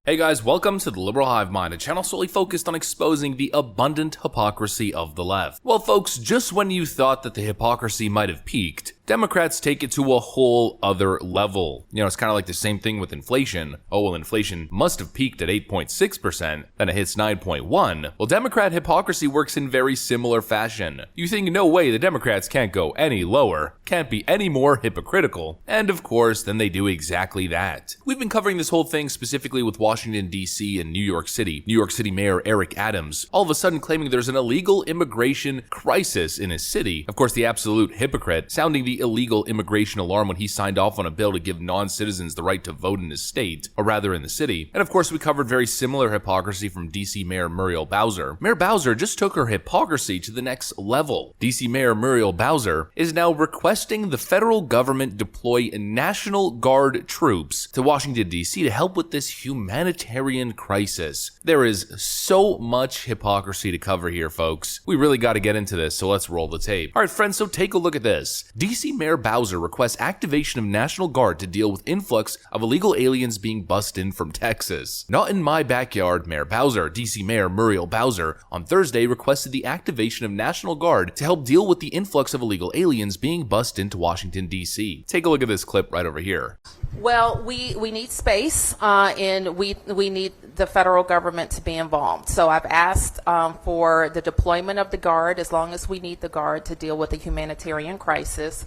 Hey guys, welcome to the Liberal Hive Mind, a channel solely focused on exposing the abundant hypocrisy of the left. Well folks, just when you thought that the hypocrisy might have peaked, Democrats take it to a whole other level. You know, it's kind of like the same thing with inflation. Oh, well, inflation must have peaked at 8.6%, then it hits 9.1. Well, Democrat hypocrisy works in very similar fashion. You think, no way, the Democrats can't go any lower, can't be any more hypocritical. And of course, then they do exactly that. We've been covering this whole thing specifically with Washington, D.C. and New York City. New York City Mayor Eric Adams, all of a sudden claiming there's an illegal immigration crisis in his city. Of course, the absolute hypocrite, sounding the illegal immigration alarm when he signed off on a bill to give non-citizens the right to vote in his state, or rather in the city. And of course, we covered very similar hypocrisy from DC Mayor Muriel Bowser. Mayor Bowser just took her hypocrisy to the next level. DC Mayor Muriel Bowser is now requesting the federal government deploy National Guard troops to Washington, D.C. to help with this humanitarian crisis. There is so much hypocrisy to cover here, folks. We really got to get into this, so let's roll the tape. All right, friends, so take a look at this. DC Mayor Bowser requests activation of National Guard to deal with influx of illegal aliens being bussed in from Texas. Not in my backyard, Mayor Bowser. DC Mayor Muriel Bowser on Thursday requested the activation of National Guard to help deal with the influx of illegal aliens being bussed into Washington, D.C. Take a look at this clip right over here. Well, we need space, and we need the federal government to be involved. So I've asked for the deployment of the Guard, as long as we need the Guard to deal with a humanitarian crisis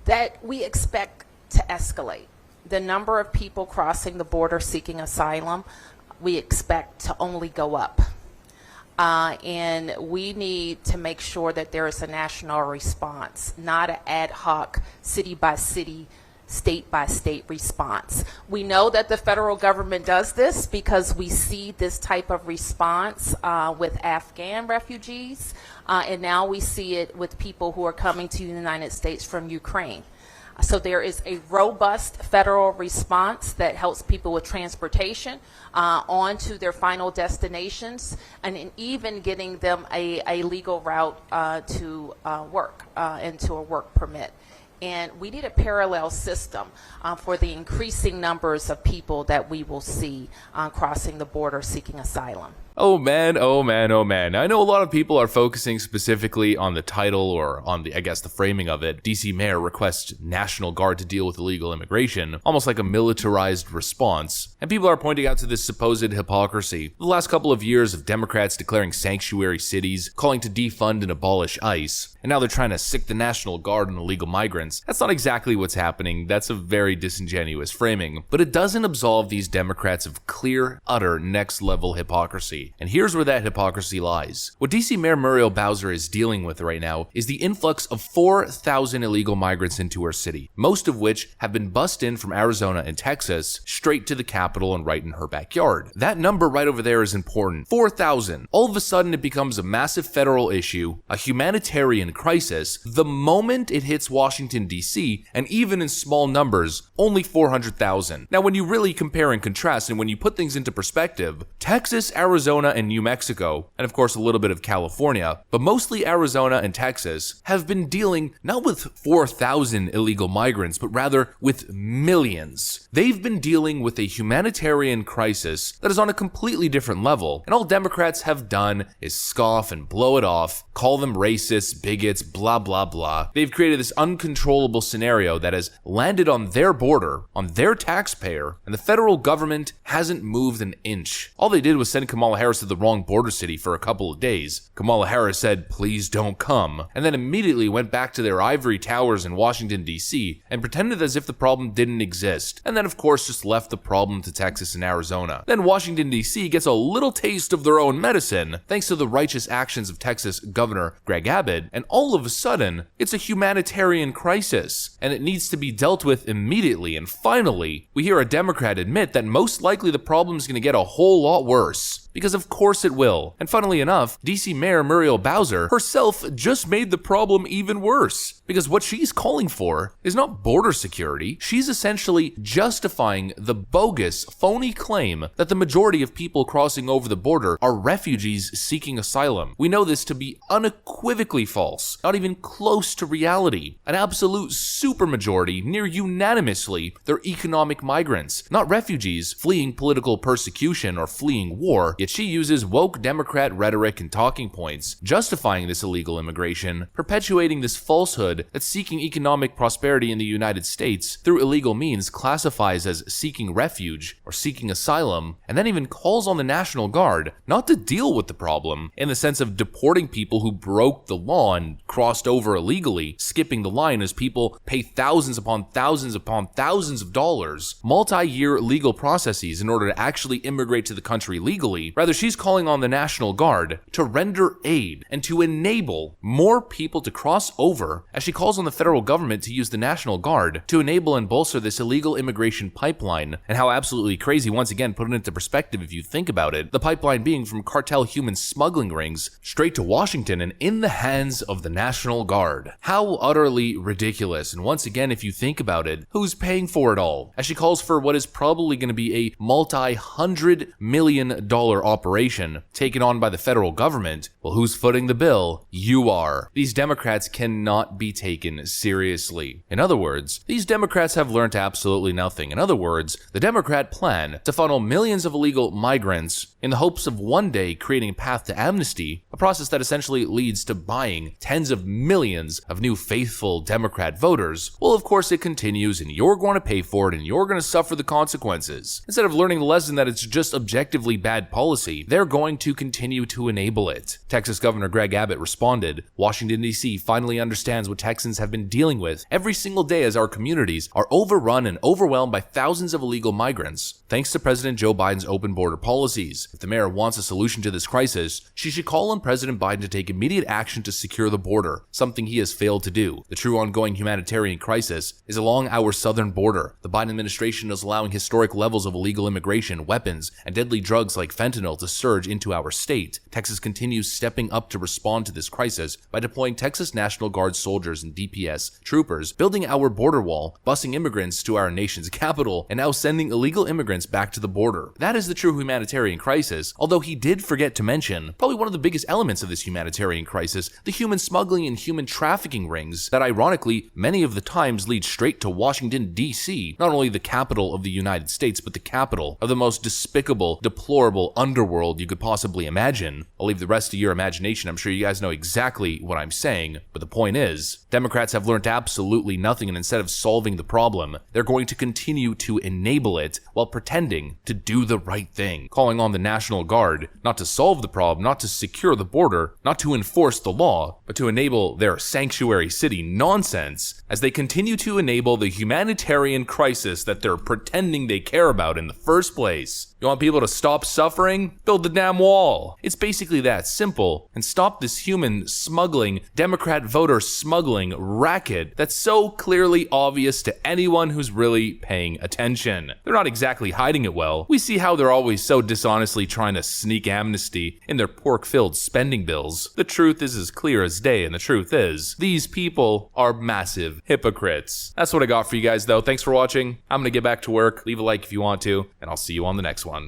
that we expect to escalate. The number of people crossing the border seeking asylum, we expect to only go up. And we need to make sure that there is a national response, not an ad hoc city by city, state by state response. We know that the federal government does this because we see this type of response with Afghan refugees, and now we see it with people who are coming to the United States from Ukraine. So there is a robust federal response that helps people with transportation on to their final destinations, and in even getting them a legal route to work and to a work permit. And we need a parallel system for the increasing numbers of people that we will see crossing the border seeking asylum. Oh man, oh man, oh man. I know a lot of people are focusing specifically on the title or on the, the framing of it. DC Mayor requests National Guard to deal with illegal immigration, almost like a militarized response. And people are pointing out to this supposed hypocrisy. The last couple of years of Democrats declaring sanctuary cities, calling to defund and abolish ICE, and now they're trying to sick the National Guard on illegal migrants. That's not exactly what's happening. That's a very disingenuous framing. But it doesn't absolve these Democrats of clear, utter, next-level hypocrisy. And here's where that hypocrisy lies. What DC Mayor Muriel Bowser is dealing with right now is the influx of 4,000 illegal migrants into her city, most of which have been bussed in from Arizona and Texas straight to the capital and right in her backyard. That number right over there is important. 4,000. All of a sudden it becomes a massive federal issue, a humanitarian crisis, the moment it hits Washington, D.C., and even in small numbers, only 400,000. Now when you really compare and contrast and when you put things into perspective, Texas, Arizona, and New Mexico, and of course a little bit of California, but mostly Arizona and Texas, have been dealing not with 4,000 illegal migrants, but rather with millions. They've been dealing with a humanitarian crisis that is on a completely different level, and all Democrats have done is scoff and blow it off, call them racists, bigots, blah blah blah. They've created this uncontrollable scenario that has landed on their border, on their taxpayer, and the federal government hasn't moved an inch. All they did was send Kamala Harris to the wrong border city for a couple of days. Kamala Harris said, "Please don't come," and then immediately went back to their ivory towers in Washington, D.C. and pretended as if the problem didn't exist, and then of course just left the problem to Texas and Arizona. Then Washington, D.C. gets a little taste of their own medicine thanks to the righteous actions of Texas Governor Greg Abbott, and all of a sudden, it's a humanitarian crisis, and it needs to be dealt with immediately, and finally, we hear a Democrat admit that most likely the problem's gonna get a whole lot worse. Because of course it will. And funnily enough, DC Mayor Muriel Bowser herself just made the problem even worse. Because what she's calling for is not border security. She's essentially justifying the bogus, phony claim that the majority of people crossing over the border are refugees seeking asylum. We know this to be unequivocally false, not even close to reality. An absolute supermajority, near unanimously, they're economic migrants, not refugees fleeing political persecution or fleeing war. Yet she uses woke Democrat rhetoric and talking points, justifying this illegal immigration, perpetuating this falsehood that seeking economic prosperity in the United States through illegal means classifies as seeking refuge or seeking asylum, and then even calls on the National Guard not to deal with the problem in the sense of deporting people who broke the law and crossed over illegally, skipping the line as people pay thousands upon thousands upon thousands of dollars, multi-year legal processes in order to actually immigrate to the country legally. Rather, she's calling on the National Guard to render aid and to enable more people to cross over, as she calls on the federal government to use the National Guard to enable and bolster this illegal immigration pipeline. And how absolutely crazy, once again, put it into perspective if you think about it, the pipeline being from cartel human smuggling rings straight to Washington and in the hands of the National Guard. How utterly ridiculous. And once again, if you think about it, who's paying for it all? As she calls for what is probably going to be a multi-$100 million operation taken on by the federal government, well, who's footing the bill? You are. These Democrats cannot be taken seriously. In other words, these Democrats have learned absolutely nothing. In other words, the Democrat plan to funnel millions of illegal migrants in the hopes of one day creating a path to amnesty, a process that essentially leads to buying tens of millions of new faithful Democrat voters, well, of course it continues, and you're going to pay for it and you're going to suffer the consequences. Instead of learning the lesson that it's just objectively bad policy, they're going to continue to enable it. Texas Governor Greg Abbott responded, "Washington, D.C. finally understands what Texans have been dealing with every single day as our communities are overrun and overwhelmed by thousands of illegal migrants, thanks to President Joe Biden's open border policies. If the mayor wants a solution to this crisis, she should call on President Biden to take immediate action to secure the border, something he has failed to do. The true ongoing humanitarian crisis is along our southern border. The Biden administration is allowing historic levels of illegal immigration, weapons, and deadly drugs like fentanyl to surge into our state. Texas continues stepping up to respond to this crisis by deploying Texas National Guard soldiers and DPS troopers, building our border wall, busing immigrants to our nation's capital, and now sending illegal immigrants back to the border. That is the true humanitarian crisis, although he did forget to mention probably one of the biggest elements of this humanitarian crisis, the human smuggling and human trafficking rings that ironically many of the times lead straight to Washington, D.C., not only the capital of the United States, but the capital of the most despicable, deplorable underworld you could possibly imagine. I'll leave the rest to your imagination. I'm sure you guys know exactly what I'm saying, but the point is, Democrats have learned absolutely nothing, and instead of solving the problem, they're going to continue to enable it while pretending to do the right thing, calling on the National Guard not to solve the problem, not to secure the border, not to enforce the law, but to enable their sanctuary city nonsense as they continue to enable the humanitarian crisis that they're pretending they care about in the first place. You want people to stop suffering? Build the damn wall. It's basically that simple, and stop this human smuggling, Democrat voter smuggling racket that's so clearly obvious to anyone who's really paying attention. They're not exactly hiding it well. We see how they're always so dishonestly trying to sneak amnesty in their pork-filled spending bills. The truth is as clear as day, and the truth is, these people are massive hypocrites. That's what I got for you guys though. Thanks for watching. I'm gonna get back to work. Leave a like if you want to, and I'll see you on the next one.